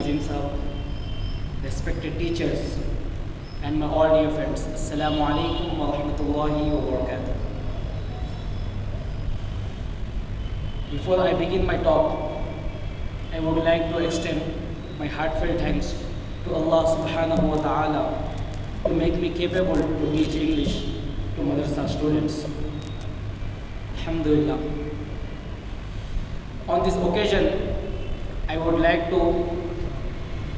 Azim Sahab, respected teachers, and my all dear friends. Assalamu alaikum wa rahmatullahi wa barakatuh. Before I begin my talk, I would like to extend my heartfelt thanks to Allah subhanahu wa ta'ala to make me capable to teach English to madrasa students. Alhamdulillah. On this occasion, I would like to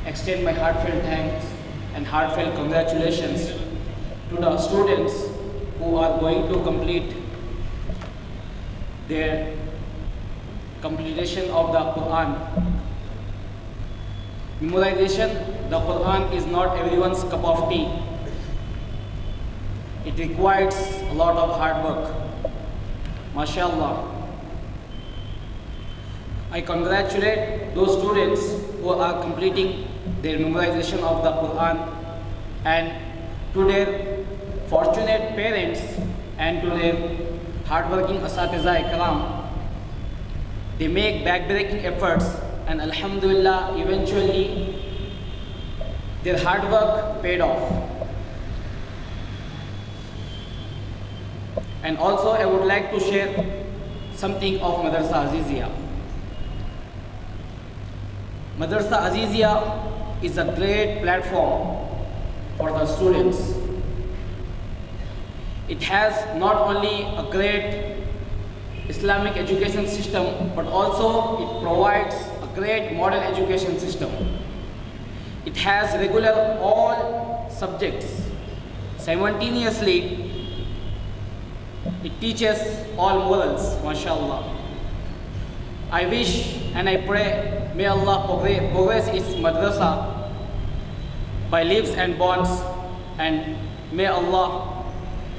extend my heartfelt thanks and heartfelt congratulations to the students who are going to complete their completion of the Quran. Memorization, the Quran is not everyone's cup of tea. It requires a lot of hard work. MashaAllah. I congratulate those students who are completing their memorization of the Quran, and to their fortunate parents and to their hardworking Asatiza Ikram. They make backbreaking efforts, and Alhamdulillah, eventually their hard work paid off. And also I would like to share something of Madrasa Azizia. Madrasa Azizia is a great platform for the students. It has not only a great Islamic education system, but also it provides a great modern education system. It has regular all subjects. Simultaneously, it teaches all morals, mashallah. I wish and I pray, may Allah progress its madrasa by leaps and bounds, and may Allah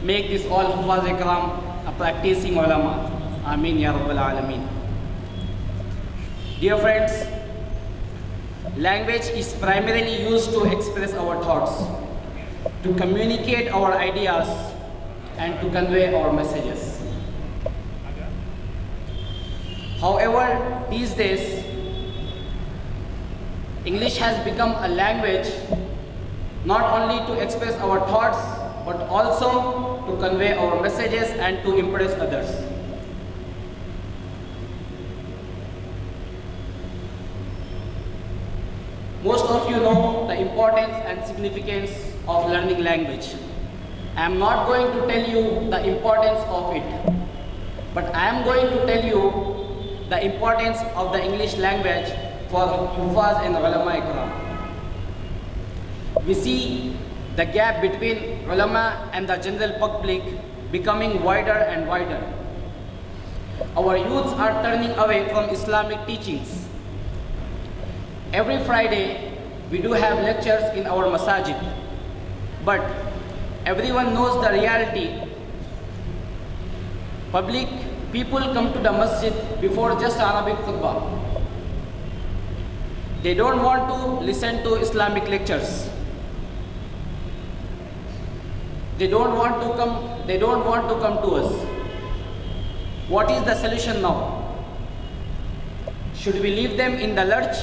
make this all Hufaz Ikram a practicing ulama. Ameen Ya Rabbal Alameen. Dear friends, language is primarily used to express our thoughts, to communicate our ideas, and to convey our messages. However, these days, English has become a language not only to express our thoughts, but also to convey our messages and to impress others. Most of you know the importance and significance of learning language. I am not going to tell you the importance of it, but I am going to tell you the importance of the English language for Hufaz and Ulama Ikram. We see the gap between ulama and the general public becoming wider and wider. Our youths are turning away from Islamic teachings. Every Friday, we do have lectures in our masajid, but everyone knows the reality. People come to the masjid before just Arabic khutbah. They don't want to listen to Islamic lectures. They don't want to come to us. What is the solution now? Should we leave them in the lurch?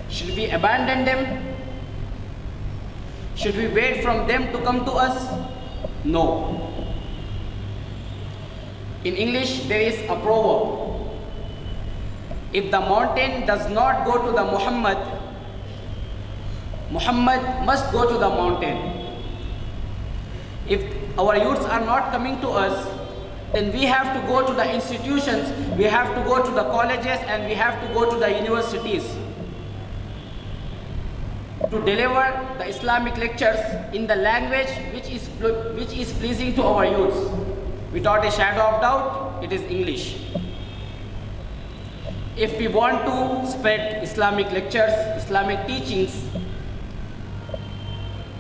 Should we abandon them? Should we wait from them to come to us? No. In English, there is a proverb. If the mountain does not go to the Muhammad, Muhammad must go to the mountain. If our youths are not coming to us, then we have to go to the institutions, we have to go to the colleges, and we have to go to the universities to deliver the Islamic lectures in the language which is pleasing to our youths. Without a shadow of doubt, it is English. If we want to spread Islamic lectures, Islamic teachings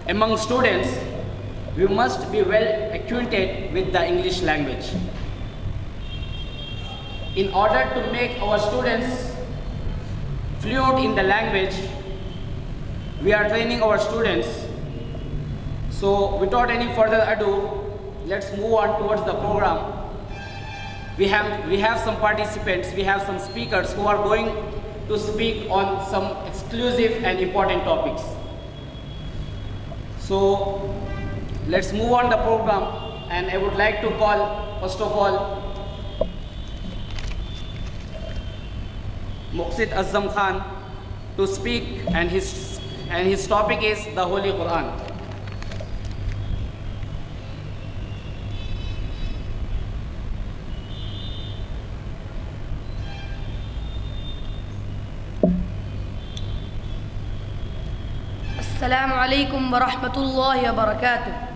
among students, we must be well acquainted with the English language. In order to make our students fluent in the language, we are training our students. So without any further ado, let's move on towards the program. We have some participants, we have some speakers who are going to to speak on some exclusive and important topics. So let's move on the program, and I would like to call first of all Muqsid Azam Khan to speak, and his topic is the Holy Quran. Assalamu alaikum wa rahmatullahi wa barakatuh.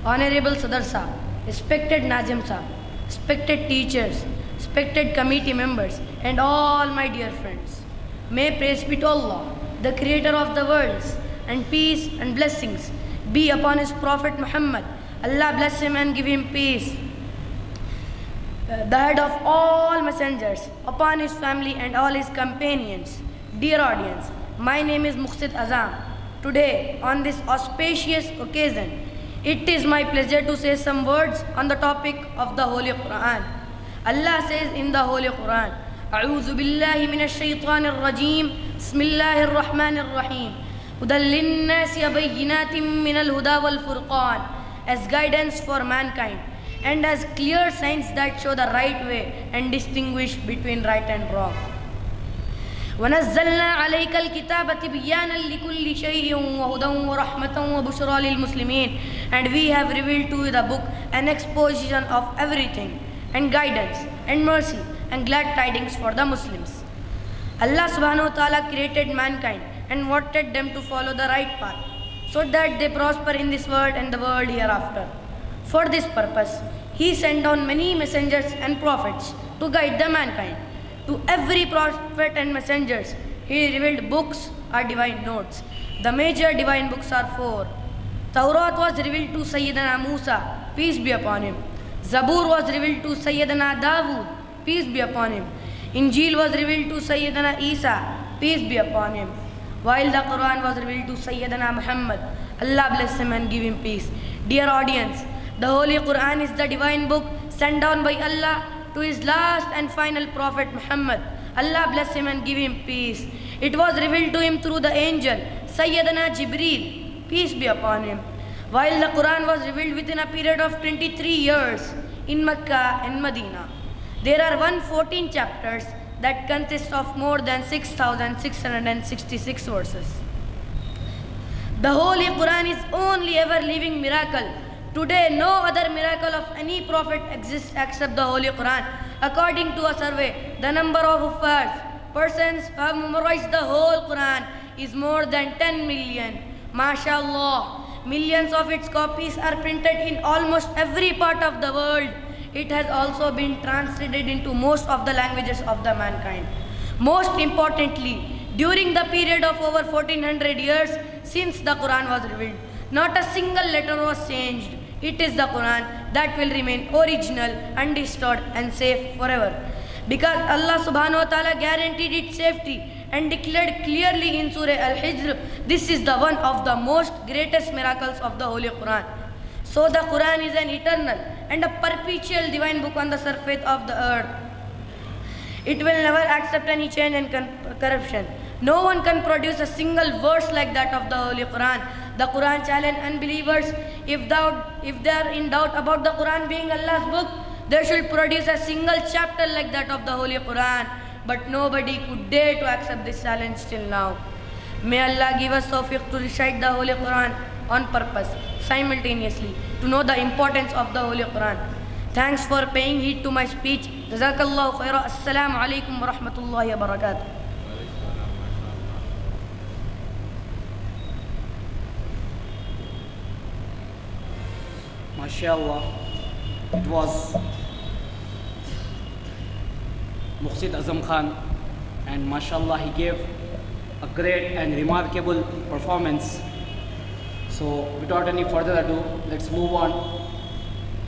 Honorable Sadar Sahab, respected Nazim Sahab, respected teachers, respected committee members, and all my dear friends. May praise be to Allah, the creator of the worlds, and peace and blessings be upon his Prophet Muhammad. Allah bless him and give him peace. The head of all messengers, upon his family and all his companions. Dear audience, my name is Muqsid Azam. Today, on this auspicious occasion, it is my pleasure to say some words on the topic of the Holy Quran. Allah says in the Holy Quran, أعوذ بالله من الشيطان الرجيم بسم الله الرحمن الرحيم هدى للناس وبينات من الهدى والفرقان, as guidance for mankind and as clear signs that show the right way and distinguish between right and wrong. ونزلنا عليك الكتاب تبيانا لكل شيء وهدى ورحمة وبشرى للمسلمين, and we have revealed to you the book, an exposition of everything, and guidance and mercy and glad tidings for the Muslims. Allah subhanahu wa ta'ala created mankind and wanted them to follow the right path so that they prosper in this world and the world hereafter. For this purpose, He sent down many messengers and prophets to guide the mankind. To every prophet and messengers, He revealed books or divine notes. The major divine books are four. Tawrat was revealed to Sayyidina Musa, peace be upon him. Zabur was revealed to Sayyidina Dawood, peace be upon him. Injil was revealed to Sayyidina Isa, peace be upon him. While the Quran was revealed to Sayyidina Muhammad, Allah bless him and give him peace. Dear audience, the Holy Quran is the divine book sent down by Allah to his last and final prophet Muhammad. Allah bless him and give him peace. It was revealed to him through the angel Sayyidina Jibreel, peace be upon him. While the Quran was revealed within a period of 23 years in Mecca and Medina. There are 114 chapters that consist of more than 6,666 verses. The Holy Quran is only ever living miracle. Today, no other miracle of any prophet exists except the Holy Quran. According to a survey, the number of Huffaz, persons who have memorized the whole Quran, is more than 10 million. MashaAllah. Millions of its copies are printed in almost every part of the world. It has also been translated into most of the languages of the mankind. Most importantly, during the period of over 1400 years since the Quran was revealed, not a single letter was changed. It is the Quran that will remain original, undisturbed and safe forever. Because Allah subhanahu wa ta'ala guaranteed its safety and declared clearly in Surah Al-Hijr, this is the one of the most greatest miracles of the Holy Quran. So the Quran is an eternal and a perpetual divine book on the surface of the earth. It will never accept any change and corruption. No one can produce a single verse like that of the Holy Quran. The Quran challenged unbelievers, if they are in doubt about the Quran being Allah's book, they should produce a single chapter like that of the Holy Quran. But nobody could dare to accept this challenge till now. May Allah give us tawfiq to recite the Holy Quran on purpose, simultaneously, to know the importance of the Holy Quran. Thanks for paying heed to my speech. Jazakallahu khaira. Assalamu alaikum wa rahmatullahi wa barakatuh. MashaAllah, it was Muqsid Azam Khan, and MashaAllah, he gave a great and remarkable performance. So without any further ado, let's move on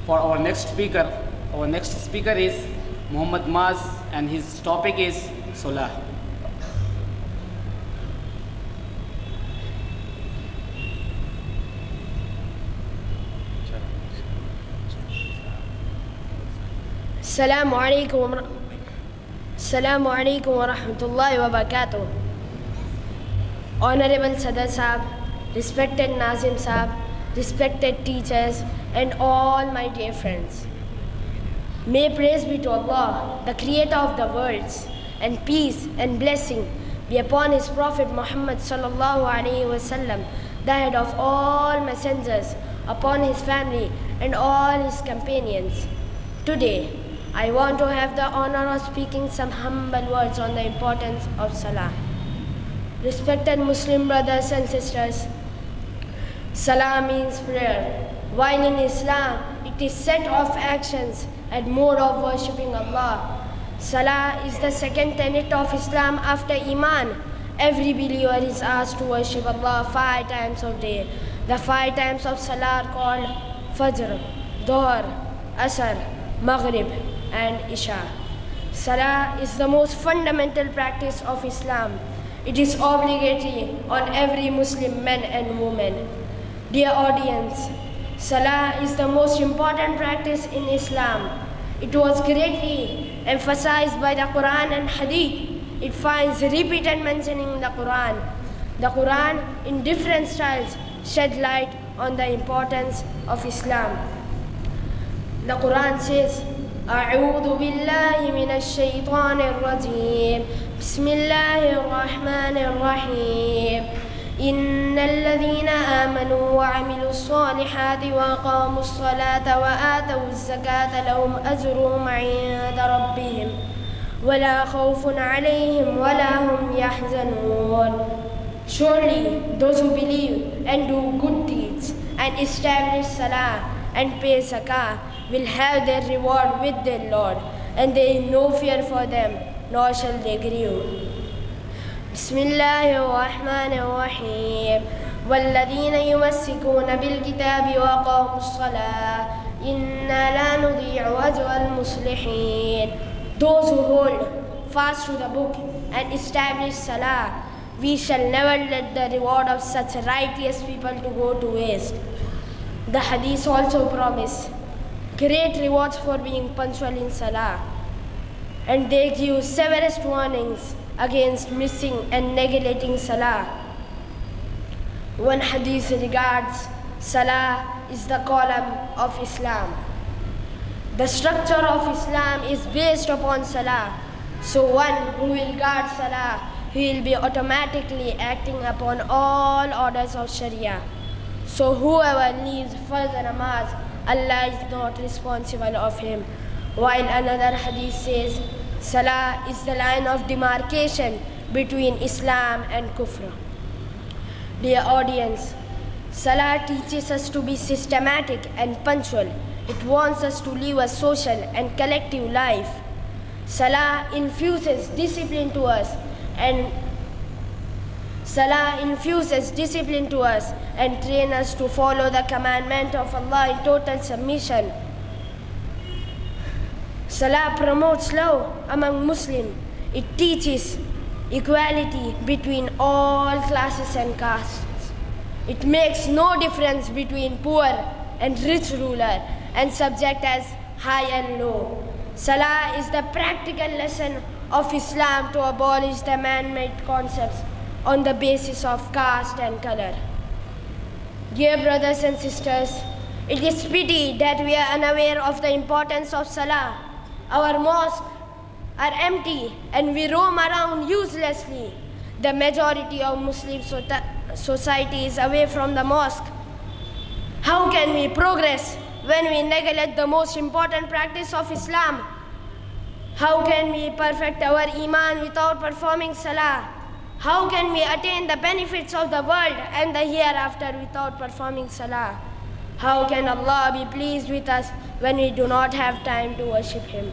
for our next speaker. Our next speaker is Muhammad Maz, and his topic is Salah. Assalamu alaikum wa rahmatullahi wa barakatuh. Honorable Sadar Sahab, respected Nazim Sahab, respected teachers, and all my dear friends. May praise be to Allah, the creator of the worlds, and peace and blessing be upon his Prophet Muhammad sallallahu alaihi wasallam, the head of all messengers, upon his family and all his companions. Today, I want to have the honor of speaking some humble words on the importance of Salah. Respected Muslim brothers and sisters, Salah means prayer. While in Islam, it is set of actions and mode of worshipping Allah. Salah is the second tenet of Islam after Iman. Every believer is asked to worship Allah 5 times a day. The 5 times of Salah are called Fajr, Dhuhr, Asr, Maghrib, and Isha. Salah is the most fundamental practice of Islam. It is obligatory on every Muslim man and woman. Dear audience, Salah is the most important practice in Islam. It was greatly emphasized by the Quran and Hadith. It finds repeated mentioning in the Quran. The Quran, in different styles, shed light on the importance of Islam. The Quran says, أعوذ بالله من الشيطان الرجيم بسم الله الرحمن الرحيم إن الذين آمنوا وعملوا الصالحات وأقاموا الصلاة وآتوا الزكاة لهم أجرهم عند ربهم ولا خوف عليهم ولا هم يحزنون. Surely those who believe and do good deeds and establish Salah and pay Zakah will have their reward with their Lord, and there is no fear for them, nor shall they grieve. بسم الله الرحمن الرحيم والذين يمسكون بالكتاب وأقاموا الصلاة إنا لا نضيع أجر المصلحين. Those who hold fast to the book and establish Salah, we shall never let the reward of such righteous people to go to waste. The hadith also promise great rewards for being punctual in Salah, and they give severest warnings against missing and neglecting Salah. One hadith regards Salah is the column of Islam. The structure of Islam is based upon Salah. So one who will guard Salah, he will be automatically acting upon all orders of Sharia. So whoever leaves further namaz, Allah is not responsible of him. While another hadith says, Salah is the line of demarcation between Islam and Kufr. Dear audience, Salah teaches us to be systematic and punctual. It wants us to live a social and collective life. Salah infuses discipline to us and train us to follow the commandment of Allah in total submission. Salah promotes love among Muslims. It teaches equality between all classes and castes. It makes no difference between poor and rich ruler and subject as high and low. Salah is the practical lesson of Islam to abolish the man-made concepts on the basis of caste and color. Dear brothers and sisters, it is pity that we are unaware of the importance of Salah. Our mosques are empty and we roam around uselessly. The majority of Muslim society is away from the mosque. How can we progress when we neglect the most important practice of Islam? How can we perfect our Iman without performing Salah? How can we attain the benefits of the world and the hereafter without performing Salah? How can Allah be pleased with us when we do not have time to worship Him?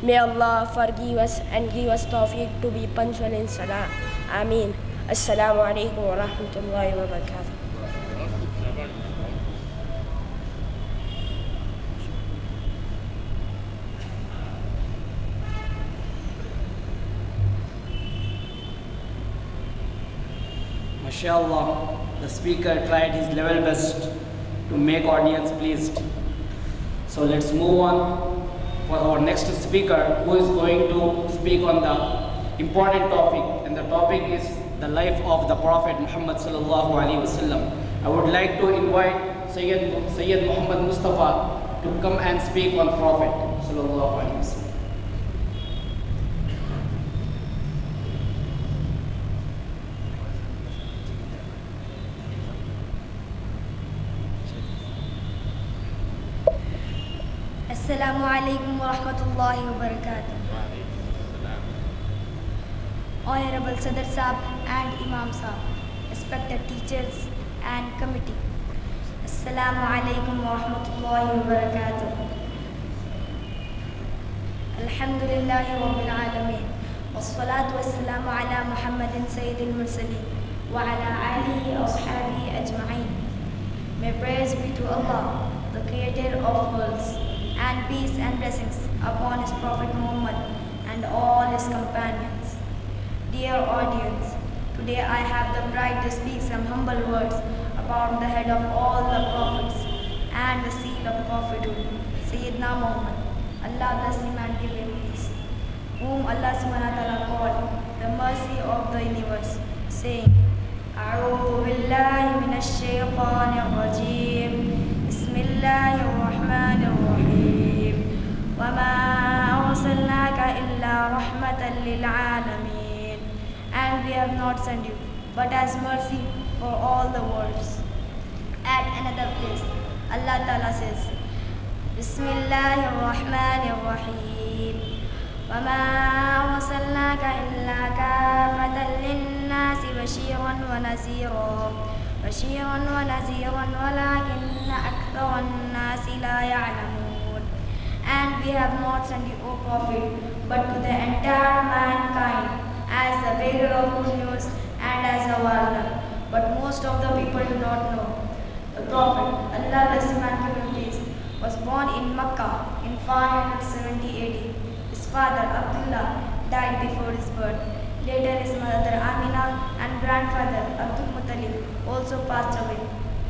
May Allah forgive us and give us tawfiq to be punctual in Salah. Ameen. Assalamu alaikum wa rahmatullahi wa barakatuh. MashaAllah, the speaker tried his level best to make audience pleased. So let's move on for our next speaker, who is going to speak on the important topic, and the topic is the life of the Prophet Muhammad sallallahu alaihi wasallam. I would like to invite Sayyid Muhammad Mustafa to come and speak on Prophet sallallahu alaihi wasallam. Assalamu alaikum wa rahmatullahi wa barakatuh. Honorable Sadr Saab and Imam Saab, respected teachers and committee. Assalamu alaikum wa rahmatullahi wa barakatuh. Alhamdulillahi Rabbil Alameen. Wassalatu wassalamu ala Muhammadin Sayyidil Mursaleen wa ala alihi wa ashabihi ajma'een. May praise be to Allah, the creator of worlds, and peace and blessings upon his Prophet Muhammad and all his companions. Dear audience, today I have the pride to speak some humble words about the head of all the prophets and the seal of prophethood, Sayyidina Muhammad. Allah bless him and give him peace, whom Allah subhanahu wa ta'ala called the mercy of the universe, saying, أعوذ بالله من الشيطان الرجيم بسم الله الرحمن الرحيم وما أرسلناك إلا رحمة للعالمين. And we have not sent you but as mercy for all the worlds. At another place, Allah Ta'ala says, بسم الله الرحمن الرحيم وما أرسلناك إلا كافة للناس بشيرا ونذيرا ولكن أكثر الناس لا يعلمون. And we have not sent you, O Prophet, but to the entire mankind as the bearer of good news and as a warner. But most of the people do not know. The Prophet, Allah bless him and give him peace, was born in Makkah in 570 AD. His father, Abdullah, died before his birth. Later, his mother, Amina, and grandfather, Abdul Muttalib, also passed away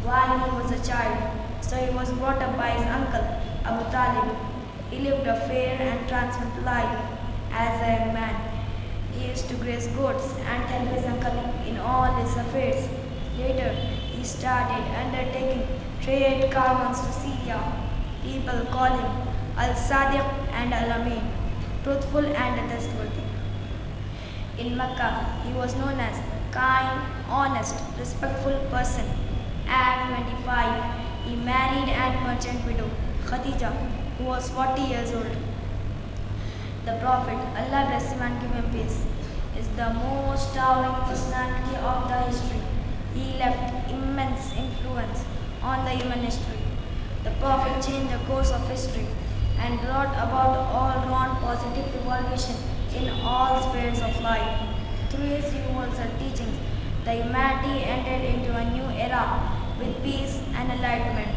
while he was a child. So he was brought up by his uncle, Abu Talib. He lived a fair and transparent life as a young man. He used to graze goats and help his uncle in all his affairs. Later, he started undertaking trade caravans to Syria. People call him Al-Sadiq and Al-Amin, truthful and trustworthy. In Mecca, he was known as kind, honest, respectful person. At 25, he married an merchant widow, Khadija, who was 40 years old. The Prophet, Allah bless him and give him peace, is the most towering personality of the history. He left immense influence on the human history. The Prophet changed the course of history and brought about all-round positive revolution in all spheres of life. Through his universal teachings, the humanity entered into a new era with peace and enlightenment.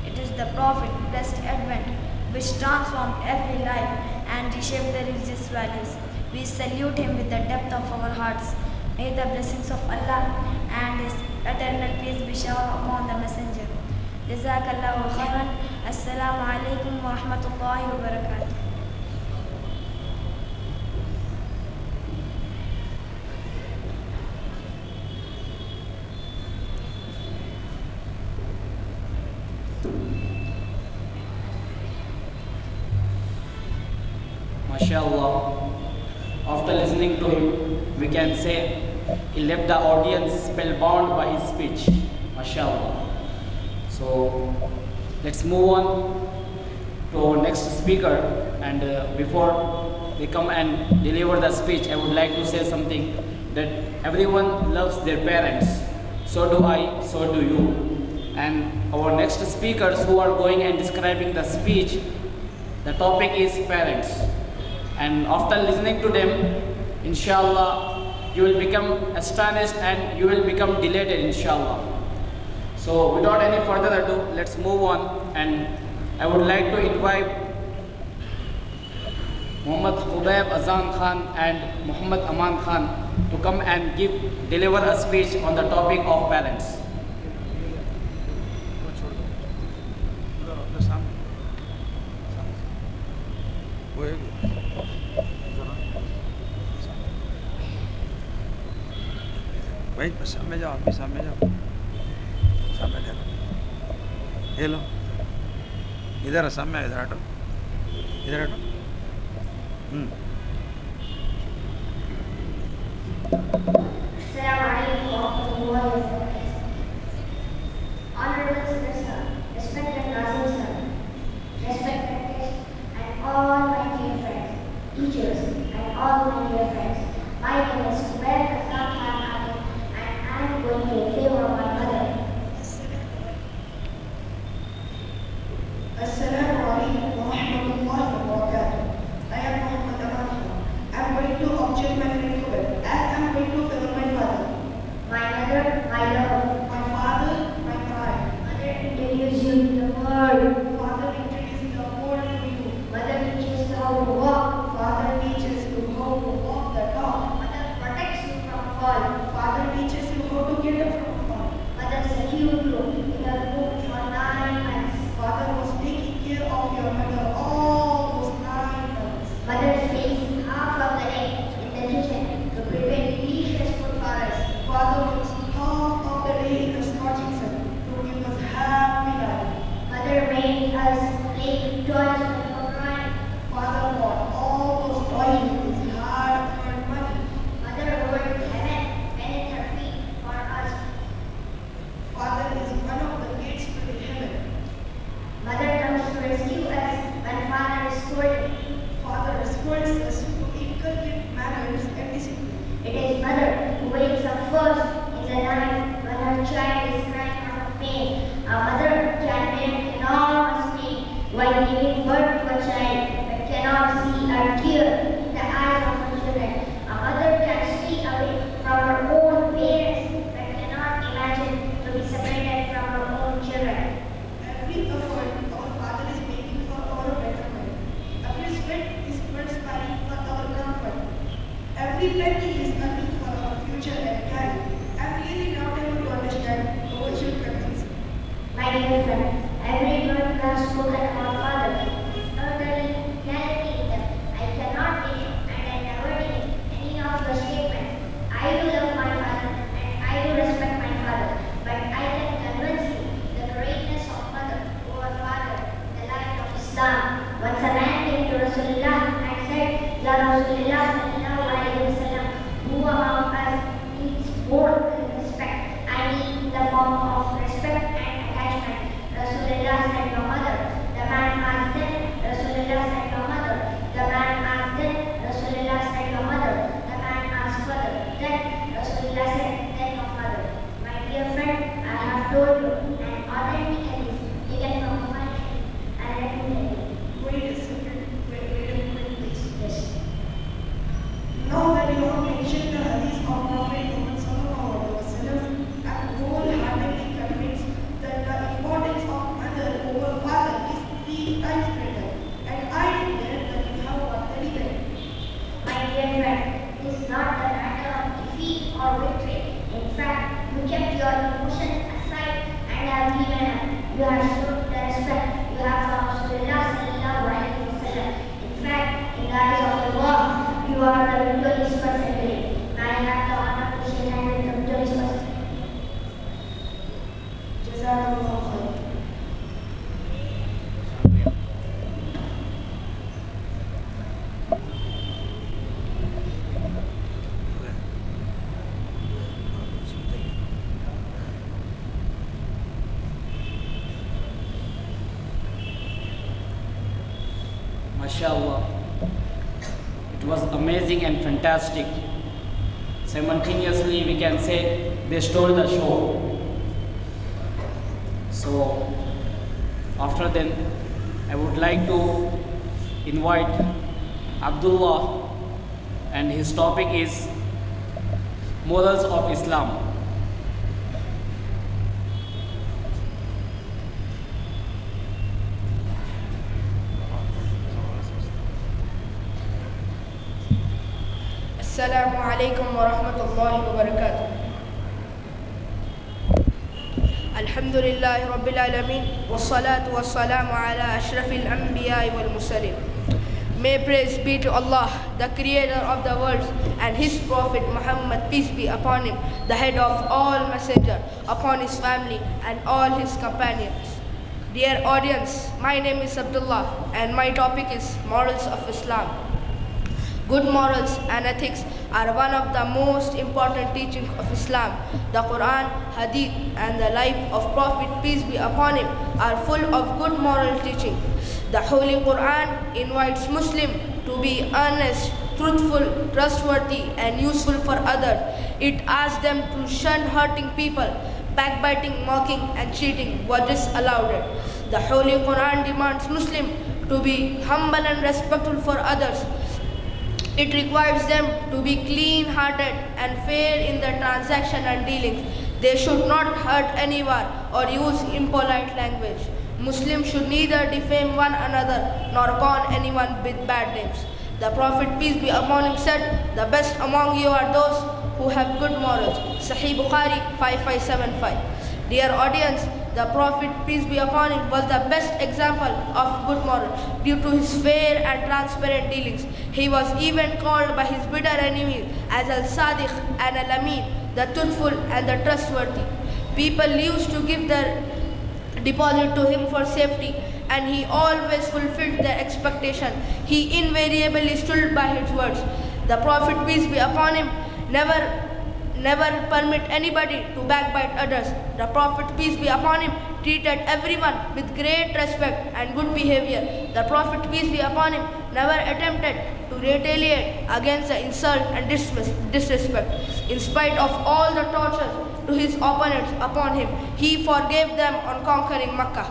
It is the Prophet blessed advent which transformed every life and reshaped the religious values. We salute him with the depth of our hearts. May the blessings of Allah and his eternal peace be showered upon the messenger. Jazakallahu khairan. Assalamu alaikum wa rahmatullahi wa barakatuh. MashaAllah. After listening to him, we can say he left the audience spellbound by his speech. MashaAllah. So let's move on to our next speaker. And before they come and deliver the speech, I would like to say something, that everyone loves their parents. So do I, so do you. And our next speakers who are going and describing the speech, the topic is parents. And after listening to them, inshallah, you will become astonished and you will become delighted, inshallah. So without any further ado, let's move on. And I would like to invite Muhammad Khubayb Azan Khan and Muhammad Aman Khan to come and deliver a speech on the topic of parents. भाई सामने जाओ, आप भी सामने जाओ, सामने देखो, ये लो, इधर है सामने, इधर हटो, इधर हटो। Assalamualaikum warahmatullahi wabarakatuh. Honorable Sir, respected Nazim sir, respected guests, and all my dear friends, teachers, and all my dear friends. My name is Zubair Hassan Khan Khatun, and I am going to favor of my mother. Assalamualaikum warahmatullahi wabarakatuh. I am Muhammad Aman. I am going to object my friend Kubir as I am going to favor my father. My mother, my love. My father, my pride. Mother introduces you to the world. Father introduces the world to you. Mother teaches you how to walk. Father teaches you how to walk the talk. Mother protects you from fall. Father teaches you how to get up from fall. Mother secured you in a room for 9 months. Father was taking care of your mother all those 9 months. Mother stays half of the day in the kitchen to prepare delicious food for us. Father works half of the day in the starting sun to give us happy life. Mother made us play with toys when we were crying. Father bought all those toys with his hard-earned money. Mother worked heaven beneath her feet for us. Father is one of the gates to the heaven. Mother comes to rescue us when father is scolded. Father scolds us to inculcate manners and discipline. It is mother who wakes up first in the night when her child is crying out of pain. A mother can bear enormous pain while giving birth to a child but cannot see a tear in the eyes of her children. A mother can stay away from her own parents but cannot imagine to be separated from her own children. Every effort our Father is making for our betterment. Every sweat is perspiring for our comfort. Every penny is earning for our future and career. I am really not able to understand our children's. My dear friend, every word you have spoken about father is utterly reality in them. I cannot deny and I never deny any of your statements. I do love my father and I do respect my father, but I can convince you the greatness of mother over father, the light of Islam. Once a man came to Rasulullah and said, Ya Rasulullah sallallahu alayhi wa sallam, who among us needs more respect? I need the form of respect and attachment. Rasulullah said, your mother. The man asked then, Rasulullah said, your mother. The man asked then, Rasulullah said, your mother. The man asked further. Then Rasulullah said, then your mother. My dear friend, I have told you an authentic hadith taken from Bukhari and let me tell you. Wait a second. Wait, please. Yes. Now that you have mentioned the hadith of Prophet Muhammad sallallahu alaihi wasallam, I am wholeheartedly convinced that the importance of mother over father is 3 times greater, and I declare that we have won the debate. My dear friend, it is not a matter of defeat or victory. In fact, you kept your emotions aside and have given up. You have shown the respect you have for Rasulullah sallallahu alaihi wasallam. In fact, in the eyes of Allah, you are the victorious person today. May I have the honor to shake hands with the victorious person. Jazakallah khair. MashaAllah. It was amazing and fantastic. Simultaneously, we can say they stole the show. So, after then, I would like to invite Abdullah, and his topic is Morals of Islam. Assalamu alaikum wa rahmatullahi wa barakatuh. Alhamdulillahi Rabbil Alameen, wassalatu wassalamu ala ashrafil anbiya wal mursalin. May praise be to Allah, the creator of the worlds, and his Prophet Muhammad, peace be upon him, the head of all messengers, upon his family and all his companions. Dear audience, my name is Abdullah and my topic is Morals of Islam. Good morals and ethics are one of the most important teachings of Islam. The Quran, Hadith and the life of Prophet, peace be upon him, are full of good moral teaching. The Holy Quran invites Muslims to be honest, truthful, trustworthy and useful for others. It asks them to shun hurting people, backbiting, mocking and cheating what is allowed. The Holy Quran demands Muslims to be humble and respectful for others. It requires them to be clean-hearted and fair in their transaction and dealings. They should not hurt anyone or use impolite language. Muslims should neither defame one another nor con anyone with bad names. The Prophet, peace be upon him, said, "The best among you are those who have good morals." Sahih Bukhari 5575. Dear audience, the Prophet, peace be upon him, was the best example of good morals due to his fair and transparent dealings. He was even called by his bitter enemies as Al-Sadiq and Al-Amin, the truthful and the trustworthy. People used to give their deposit to him for safety, and he always fulfilled their expectation. He invariably stood by his words. The Prophet, peace be upon him, never permit anybody to backbite others. The Prophet, peace be upon him, treated everyone with great respect and good behavior. The Prophet, peace be upon him, never attempted to retaliate against the insult and disrespect. In spite of all the tortures to his opponents upon him, he forgave them on conquering Makkah.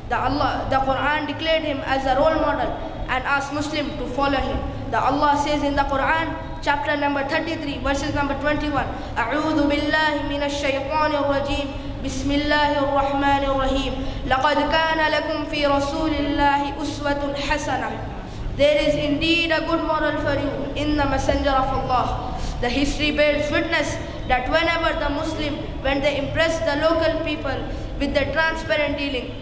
The Quran declared him as a role model and asked Muslims to follow him. Allah says in the Quran, chapter number 33, verses number 21, "A'udhu billahi minash shaytanir rajim. Bismillahir rahmanir rahim. Laqad kana lakum fi rasulillahi uswatun hasanah." There is indeed a good moral for you in the Messenger of Allah. The history bears witness that whenever the Muslim, when they impressed the local people with their transparent dealing,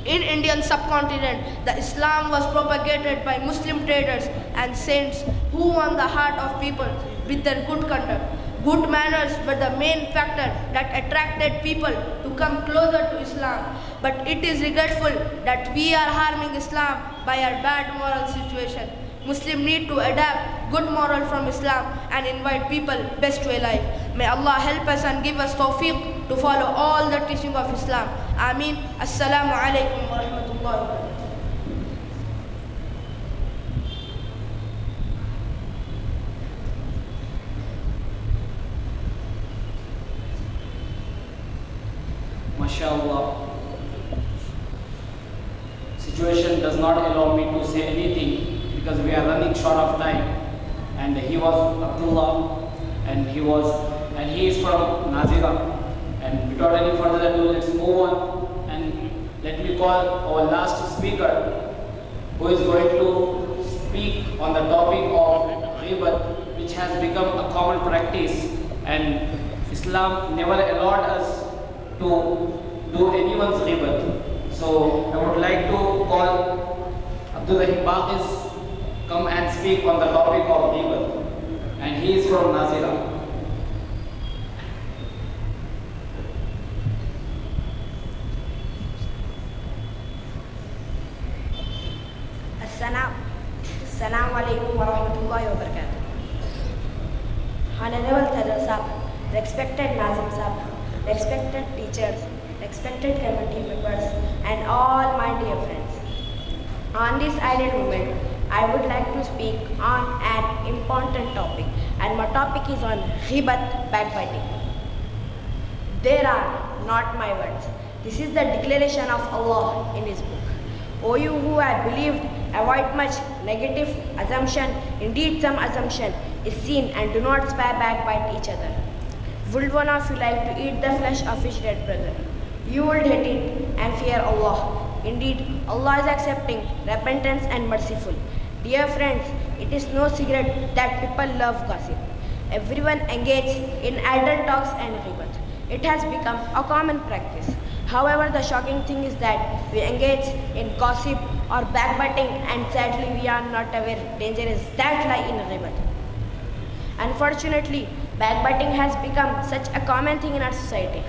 in Indian subcontinent, the Islam was propagated by Muslim traders and saints who won the heart of people with their good conduct. Good manners were the main factor that attracted people to come closer to Islam. But it is regretful that we are harming Islam by our bad moral situation. Muslims need to adapt good moral from Islam and invite people best way life. May Allah help us and give us tawfiq to follow all the teaching of Islam. Ameen. Assalamu alaikum wa rahmatullahi wa barakatuh. MashaAllah. Situation does not allow me to say anything because we are running short of time. And he was Abdullah, and he is from Nazira. And without any further ado, let's move on. And let me call our last speaker, who is going to speak on the topic of ghibat, which has become a common practice. And Islam never allowed us to do anyone's ghibat. So I would like to call Abdul Rahim Baqis come and speak on the topic of ghibat. And he is from Nazira. Assalamu alaikum wa rahmatullahi wa barakatuh. Honorable Tadar Sahab, respected Nazim Sahab, respected teachers, respected committee members, and all my dear friends. On this ideal moment, I would like to speak on an important topic, and my topic is on ghibat, backbiting. There are not my words. This is the declaration of Allah in His book. O you who have believed, avoid much negative assumption. Indeed, some assumption is seen, and do not spare backbite each other. Would one of you like to eat the flesh of his dead brother? You would hate it and fear Allah. Indeed, Allah is accepting, repentance and merciful. Dear friends, it is no secret that people love gossip. Everyone engages in idle talks and ghibat. It has become a common practice. However, the shocking thing is that we engage in gossip or backbiting, and sadly we are not aware dangers that lie in ghibat. Unfortunately, backbiting has become such a common thing in our society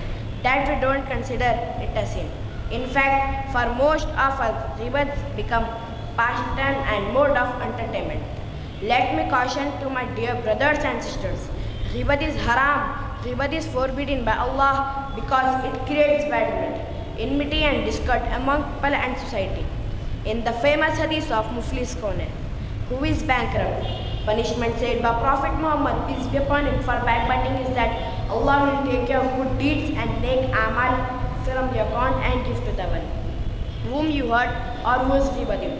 that we don't consider it a sin. In fact, for most of us, ghibah become pastime and mode of entertainment. Let me caution to my dear brothers and sisters, ghibah is haram. Ghibah is forbidden by Allah because it creates bad blood, enmity and discord among people and society. In the famous hadith of Muflis Kone, who is bankrupt, punishment said by Prophet Muhammad, peace be upon him, for backbiting is that Allah will take your good deeds and make amal from your account and give to the one whom you hurt or whose ghibah you did.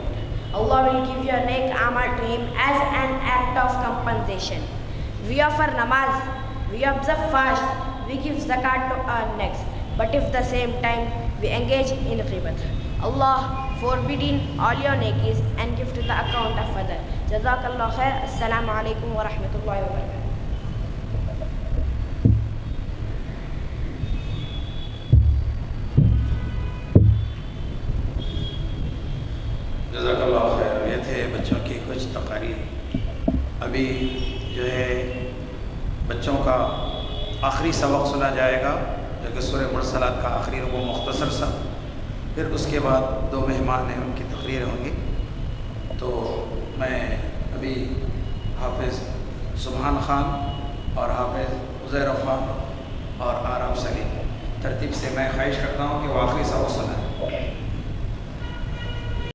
Allah will give your nek amal to him as an act of compensation. We offer namaz, we observe fast, we give zakat to our necks, but if the same time we engage in ghibah, Allah forbidding all your nekis and give to the account of other. Jazakallah khair. Assalamu alaikum wa rahmatullahi wa barakatuh. जज़ाकल्लाह खैर। ये थे बच्चों की कुछ तकारीर। अभी जो है बच्चों का आखिरी सबक सुना जाएगा जो कि सूरह मुरसलात का आखिरी रुकू मुख्तसर सा, फिर उसके बाद दो मेहमान हैं उनकी तकरीर होंगी। तो मैं अभी हाफिज़ सुभान ख़ान और हाफिज़ उज़ैर ख़ान और आराम सलीम तरतीब से मैं ख्वाहिश करता हूँ कि वो आखिरी सबक सुनाएं।